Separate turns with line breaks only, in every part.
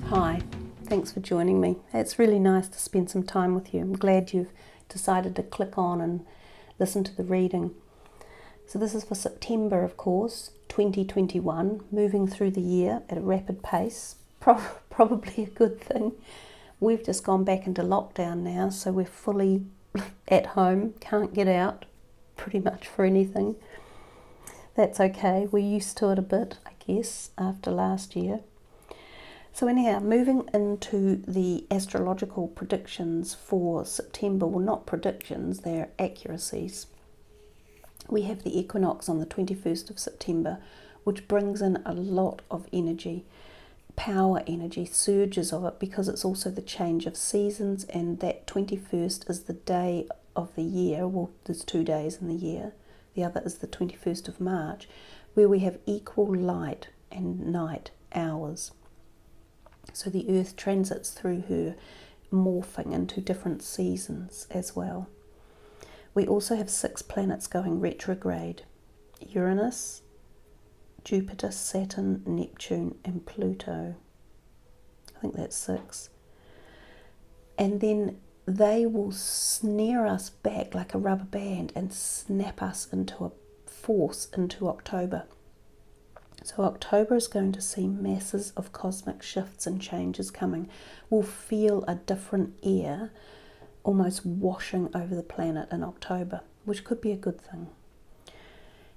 Hi, thanks for joining me. It's really nice to spend some time with you. I'm glad you've decided to click on and listen to the reading. So this is for September, of course, 2021, moving through the year at a rapid pace. Probably a good thing. We've just gone back into lockdown now, so we're fully at home, can't get out pretty much for anything. That's okay, we're used to it a bit, I guess, after last year. So anyhow, moving into the astrological predictions for September, well, not predictions, they're accuracies. We have the equinox on the 21st of September, which brings in a lot of energy, power energy, surges of it, because it's also the change of seasons, and that 21st is the day of the year. Well, there's 2 days in the year. The other is the 21st of March, where we have equal light and night hours. So the Earth transits through her, morphing into different seasons as well. We also have 6 planets going retrograde: Uranus, Jupiter, Saturn, Neptune and Pluto. I think that's 6. And then they will snare us back like a rubber band and snap us into a force into October. So October is going to see masses of cosmic shifts and changes coming. We'll feel a different air almost washing over the planet in October, which could be a good thing.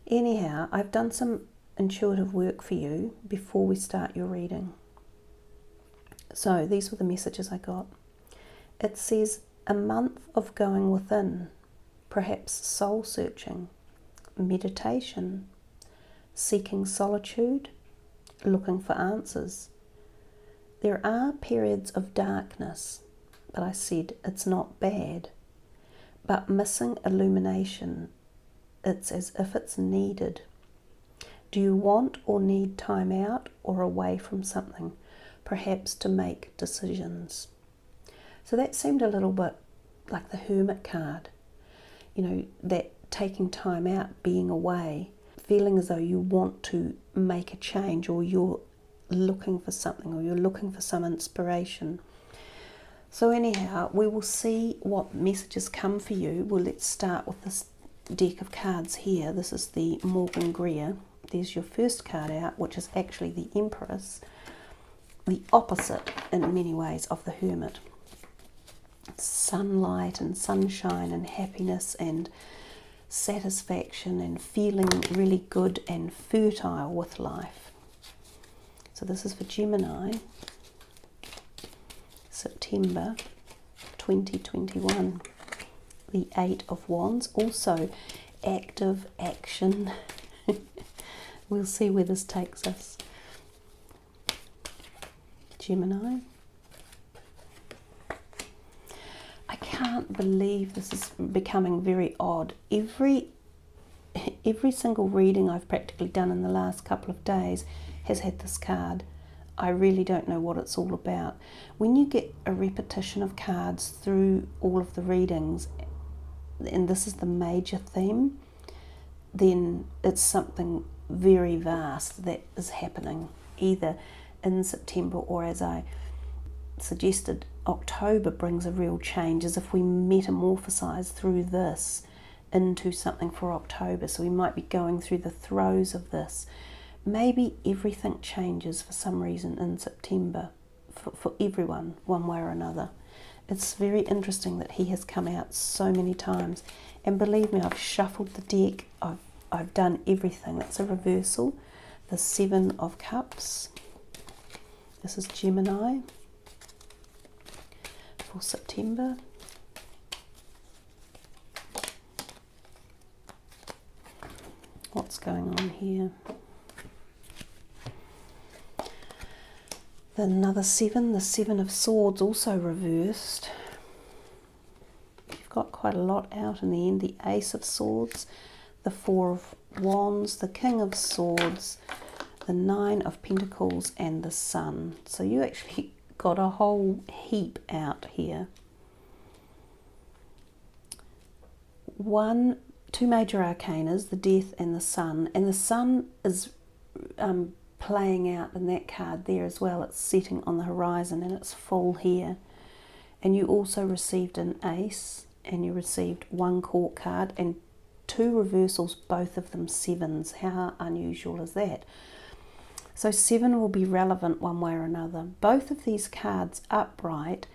Anyhow, I've done some intuitive work for you before we start your reading. So these were the messages I got. It says a month of going within, perhaps soul searching, meditation, seeking solitude, looking for answers. There are periods of darkness, but I said it's not bad. But missing illumination, it's as if it's needed. Do you want or need time out or away from something, perhaps to make decisions? So that seemed a little bit like the Hermit card, that taking time out, being away, feeling as though you want to make a change, or you're looking for something, or you're looking for some inspiration. So anyhow, we will see what messages come for you. Well, let's start with this deck of cards here. This is the Morgan Greer. There's your first card out, which is actually the Empress, the opposite in many ways of the Hermit. Sunlight and sunshine and happiness and satisfaction and feeling really good and fertile with life. So this is for Gemini, September 2021. The 8 of Wands, also active action. We'll see where this takes us. Gemini. I can't believe this is becoming very odd. Every single reading I've practically done in the last couple of days has had this card. I really don't know what it's all about. When you get a repetition of cards through all of the readings, and this is the major theme, then it's something very vast that is happening, either in September, or, as I suggested, October brings a real change, as if we metamorphosize through this into something for October. So we might be going through the throes of this. Maybe everything changes for some reason in September for everyone, one way or another. It's very interesting that he has come out so many times, and believe me, I've shuffled the deck, I've done everything. That's a reversal. The 7 of Cups. This is Gemini for September. What's going on here? Another 7, the 7 of Swords, also reversed. You've got quite a lot out in the end. The Ace of Swords, the 4 of Wands, the King of Swords, the 9 of Pentacles and the Sun. So you actually got a whole heap out here. 2 major arcanas, the Death and the Sun is playing out in that card there as well. It's setting on the horizon and it's full here. And you also received an ace, and you received one court card and two reversals, both of them sevens. How unusual is that? So 7 will be relevant one way or another. Both of these cards upright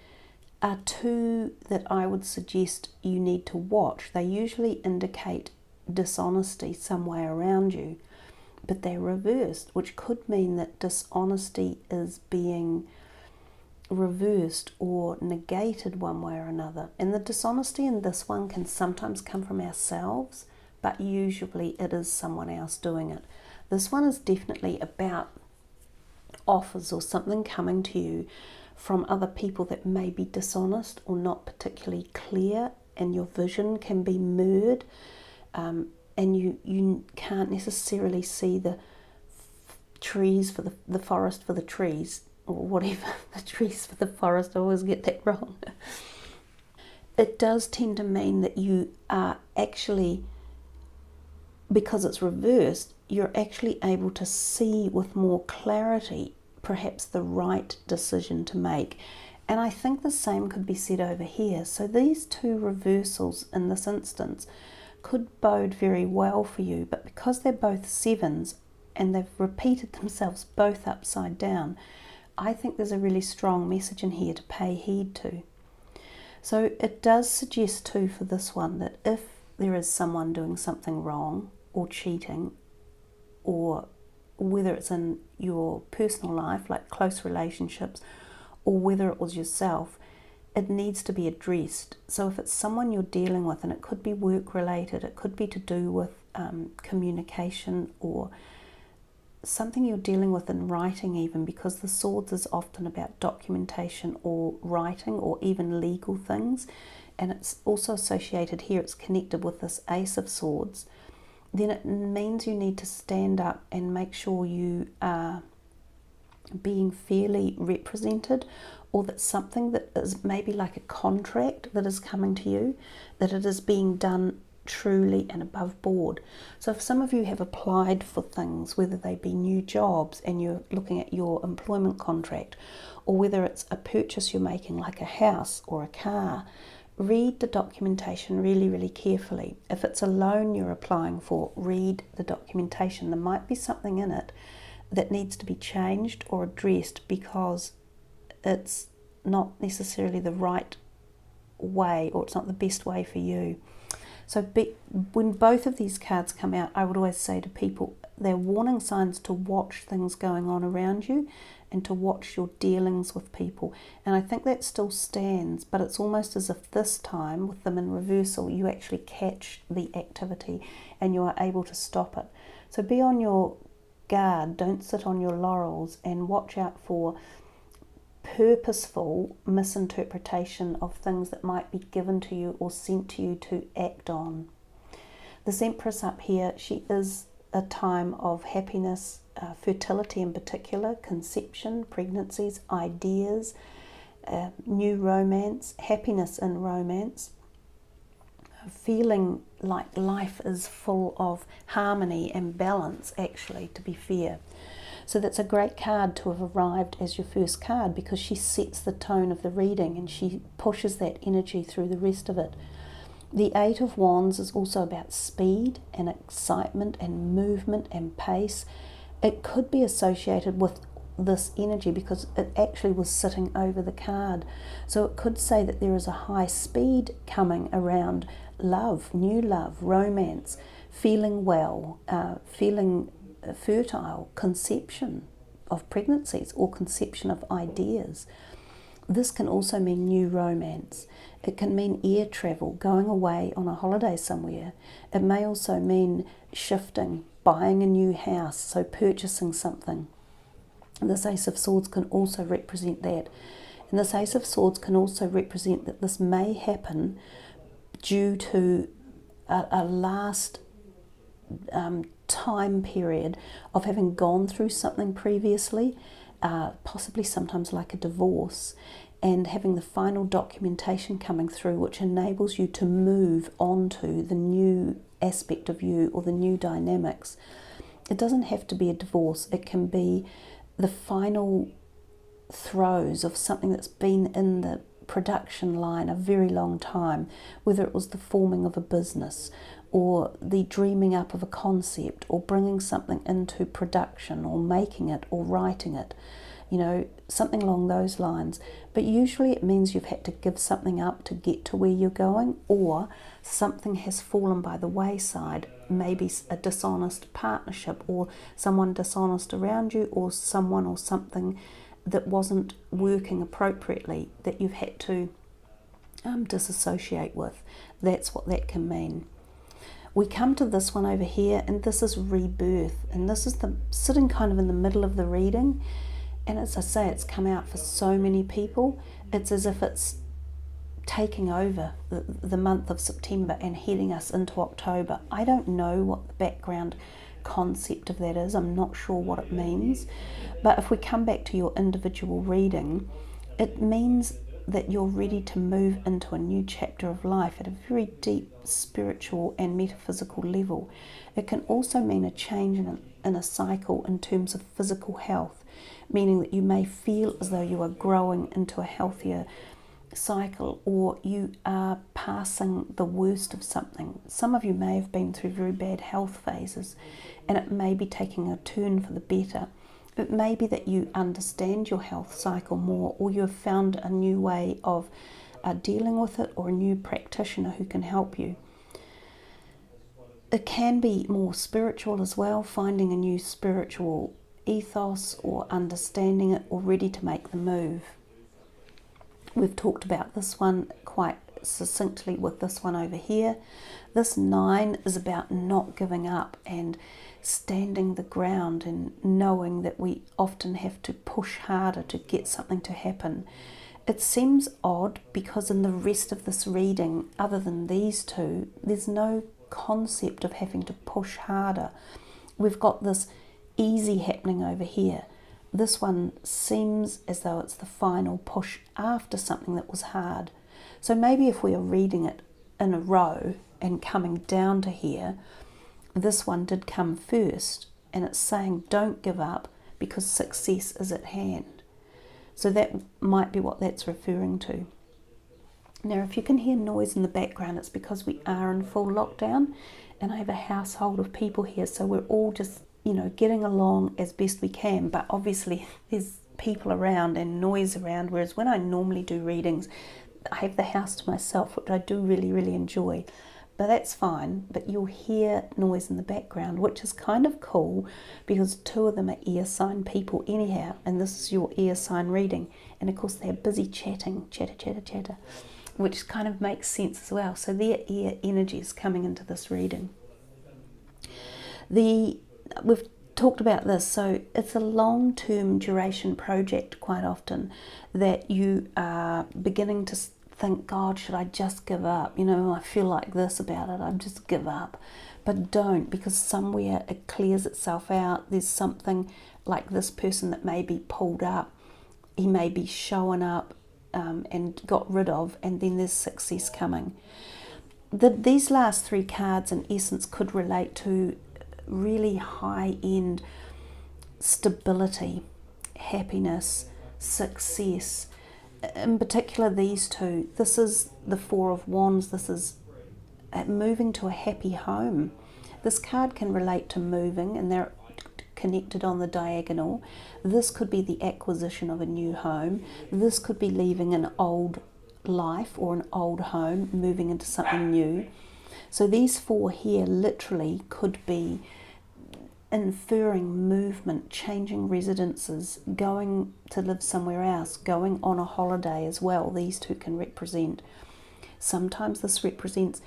are two that I would suggest you need to watch. They usually indicate dishonesty somewhere around you, but they're reversed, which could mean that dishonesty is being reversed or negated one way or another. And the dishonesty in this one can sometimes come from ourselves, but usually it is someone else doing it. This one is definitely about offers or something coming to you from other people that may be dishonest or not particularly clear, and your vision can be mirrored, and you can't necessarily see the trees for the forest for the trees, or whatever, the trees for the forest. I always get that wrong. It does tend to mean that you are actually, because it's reversed, you're actually able to see with more clarity perhaps the right decision to make. And I think the same could be said over here. So these two reversals in this instance could bode very well for you, but because they're both sevens and they've repeated themselves both upside down, I think there's a really strong message in here to pay heed to. So it does suggest too for this one that if there is someone doing something wrong or cheating, or whether it's in your personal life like close relationships, or whether it was yourself, it needs to be addressed. So if it's someone you're dealing with, and it could be work related, it could be to do with communication, or something you're dealing with in writing even, because the swords is often about documentation or writing or even legal things, and it's also associated here, it's connected with this Ace of Swords, then it means you need to stand up and make sure you are being fairly represented, or that something that is maybe like a contract that is coming to you, that it is being done truly and above board. So if some of you have applied for things, whether they be new jobs and you're looking at your employment contract, or whether it's a purchase you're making like a house or a car, read the documentation really, really carefully. If it's a loan you're applying for, read the documentation. There might be something in it that needs to be changed or addressed because it's not necessarily the right way, or it's not the best way for you. So when both of these cards come out, I would always say to people, they're warning signs to watch things going on around you and to watch your dealings with people. And I think that still stands, but it's almost as if this time, with them in reversal, you actually catch the activity and you are able to stop it. So be on your guard, don't sit on your laurels, and watch out for purposeful misinterpretation of things that might be given to you or sent to you to act on. This Empress up here, she is a time of happiness, fertility in particular, conception, pregnancies, ideas, new romance, happiness in romance, feeling like life is full of harmony and balance, actually, to be fair. So that's a great card to have arrived as your first card, because she sets the tone of the reading and she pushes that energy through the rest of it. The Eight of Wands is also about speed and excitement and movement and pace. It could be associated with this energy because it actually was sitting over the card. So it could say that there is a high speed coming around love, new love, romance, feeling well, feeling fertile, conception of pregnancies or conception of ideas. This can also mean new romance. It can mean air travel, going away on a holiday somewhere. It may also mean shifting, buying a new house, so purchasing something. And this Ace of Swords can also represent that. And this Ace of Swords can also represent that this may happen due to a last time period of having gone through something previously, possibly sometimes like a divorce, and having the final documentation coming through, which enables you to move on to the new aspect of you or the new dynamics. It doesn't have to be a divorce. It can be the final throes of something that's been in the production line a very long time, whether it was the forming of a business or the dreaming up of a concept or bringing something into production or making it or writing it, you know, something along those lines. But usually it means you've had to give something up to get to where you're going, or something has fallen by the wayside, maybe a dishonest partnership or someone dishonest around you, or someone or something that wasn't working appropriately that you've had to disassociate with. That's what that can mean. We come to this one over here, and this is rebirth, and this is the sitting kind of in the middle of the reading. And as I say, it's come out for so many people. It's as if it's taking over the month of September and heading us into October. I don't know what the background concept of that is. I'm not sure what it means. But if we come back to your individual reading, it means that you're ready to move into a new chapter of life at a very deep spiritual and metaphysical level. It can also mean a change in a cycle in terms of physical health, meaning that you may feel as though you are growing into a healthier cycle, or you are passing the worst of something. Some of you may have been through very bad health phases, and it may be taking a turn for the better. It may be that you understand your health cycle more, or you have found a new way of dealing with it, or a new practitioner who can help you. It can be more spiritual as well, finding a new spiritual ethos or understanding it, or ready to make the move. We've talked about this one quite succinctly with this one over here. This 9 is about not giving up and standing the ground, and knowing that we often have to push harder to get something to happen. It seems odd because in the rest of this reading, other than these two, there's no concept of having to push harder. We've got this easy happening over here. This one seems as though it's the final push after something that was hard. So maybe if we are reading it in a row and coming down to here, this one did come first, and it's saying don't give up because success is at hand. So that might be what that's referring to. Now, if you can hear noise in the background, it's because we are in full lockdown, and I have a household of people here, so we're all just, you know, getting along as best we can. But obviously there's people around and noise around, whereas when I normally do readings, I have the house to myself, which I do really, really enjoy. But that's fine, but you'll hear noise in the background, which is kind of cool because 2 of them are ear sign people anyhow, and this is your ear sign reading, and of course they're busy chatting, chatter, which kind of makes sense as well. So their ear energy is coming into this reading. We've talked about this, so it's a long-term duration project quite often that you are beginning to think, God, should I just give up? You know, I feel like this about it, I just give up. But don't, because somewhere it clears itself out. There's something like this person that may be pulled up, he may be shown up and got rid of, and then there's success coming. These last 3 cards in essence could relate to really high-end stability, happiness, success. In particular, these 2. This is the 4 of Wands. This is moving to a happy home. This card can relate to moving, and they're connected on the diagonal. This could be the acquisition of a new home. This could be leaving an old life or an old home, moving into something new. So these 4 here literally could be inferring movement, changing residences, going to live somewhere else, going on a holiday as well. These 2 can represent. Sometimes this represents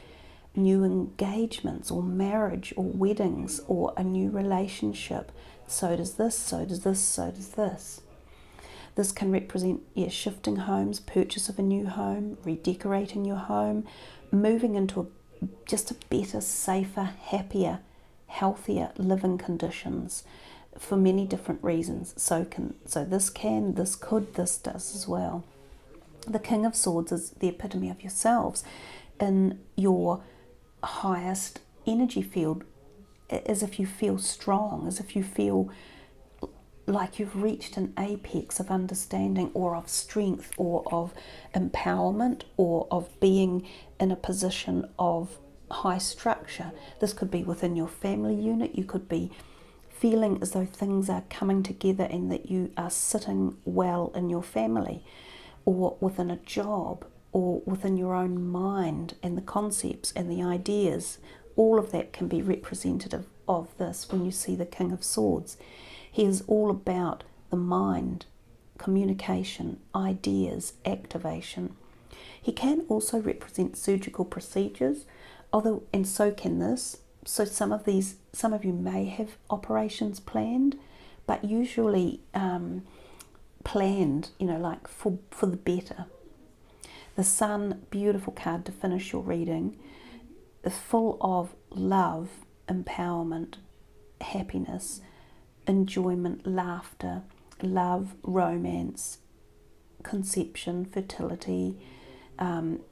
new engagements or marriage or weddings or a new relationship. So does this, so does this, so does this. This can represent shifting homes, purchase of a new home, redecorating your home, moving into just a better, safer, happier, healthier living conditions for many different reasons. So this could, this does as well. The King of Swords is the epitome of yourselves in your highest energy field, as if you feel strong, as if you feel like you've reached an apex of understanding or of strength or of empowerment or of being in a position of high structure. This could be within your family unit. You could be feeling as though things are coming together and that you are sitting well in your family, or within a job, or within your own mind and the concepts and the ideas. All of that can be representative of this when you see the King of Swords. He is all about the mind, communication, ideas, activation. He can also represent surgical procedures, although, and so can this. So some of you may have operations planned, but usually planned, like for the better. The Sun, beautiful card to finish your reading, is full of love, empowerment, happiness, enjoyment, laughter, love, romance, conception, fertility,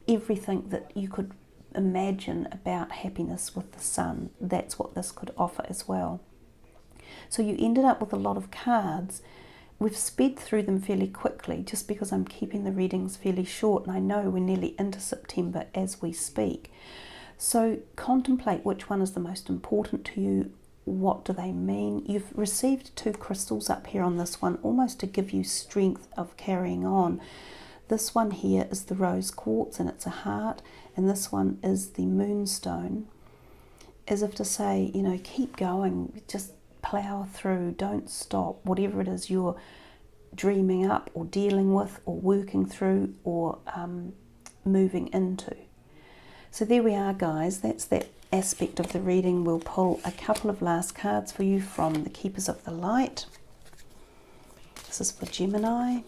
everything that you could imagine about happiness with the Sun. That's what this could offer as well. So you ended up with a lot of cards. We've sped through them fairly quickly just because I'm keeping the readings fairly short, and I know we're nearly into September as we speak. So contemplate which one is the most important to you. What do they mean? You've received 2 crystals up here on this one, almost to give you strength of carrying on. This one here is the rose quartz, and it's a heart, and this one is the moonstone, as if to say, keep going, just plow through, don't stop, whatever it is you're dreaming up or dealing with or working through or moving into. So there we are, guys. That's that aspect of the reading. We'll pull a couple of last cards for you from the Keepers of the Light. This is for Gemini.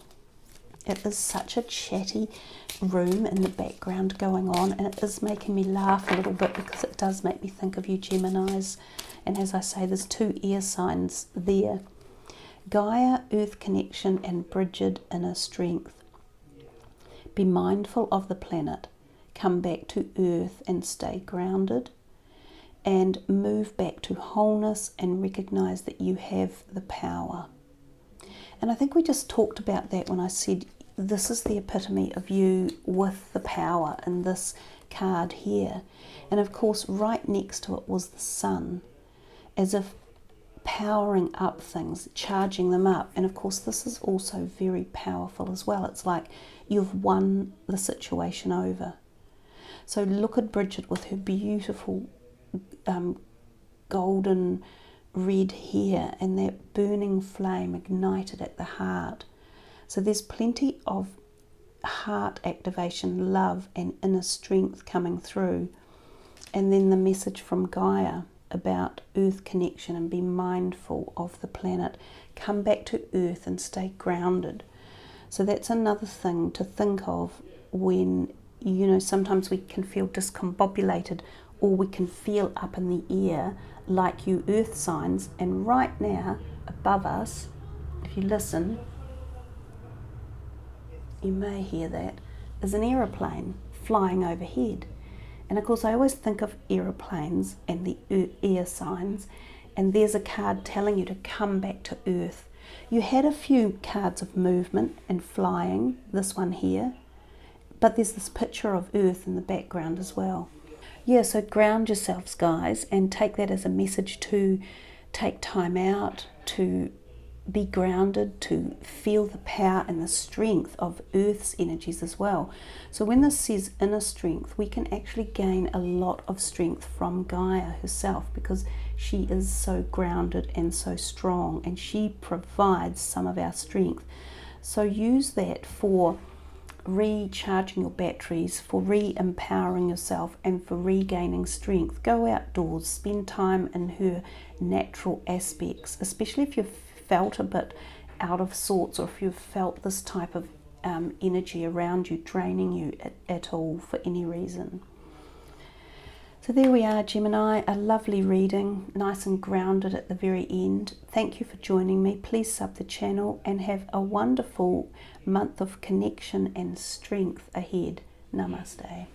It is such a chatty room in the background going on, and it is making me laugh a little bit because it does make me think of you Geminis. And as I say, there's 2 air signs there. Gaia, earth connection, and Bridget, inner strength. Be mindful of the planet. Come back to earth and stay grounded. And move back to wholeness and recognize that you have the power. And I think we just talked about that when I said this is the epitome of you with the power in this card here. And of course, right next to it was the Sun, as if powering up things, charging them up. And of course, this is also very powerful as well. It's like you've won the situation over. So look at Bridget with her beautiful golden red hair and that burning flame ignited at the heart. So there's plenty of heart activation, love and inner strength coming through. And then the message from Gaia about earth connection and be mindful of the planet. Come back to earth and stay grounded. So that's another thing to think of when, sometimes we can feel discombobulated, or we can feel up in the air like you earth signs. And right now above us, if you listen, you may hear that, is an aeroplane flying overhead. And of course I always think of aeroplanes and the air signs, and there's a card telling you to come back to earth. You had a few cards of movement and flying, this one here, but there's this picture of earth in the background as well. Yeah, so ground yourselves, guys, and take that as a message to take time out, to be grounded, to feel the power and the strength of Earth's energies as well. So when this says inner strength, we can actually gain a lot of strength from Gaia herself, because she is so grounded and so strong, and she provides some of our strength. So use that for recharging your batteries, for re-empowering yourself, and for regaining strength. Go outdoors, spend time in her natural aspects, especially if you've felt a bit out of sorts, or if you've felt this type of energy around you draining you at all for any reason. So there we are, Gemini, a lovely reading, nice and grounded at the very end. Thank you for joining me. Please sub the channel and have a wonderful month of connection and strength ahead. Namaste.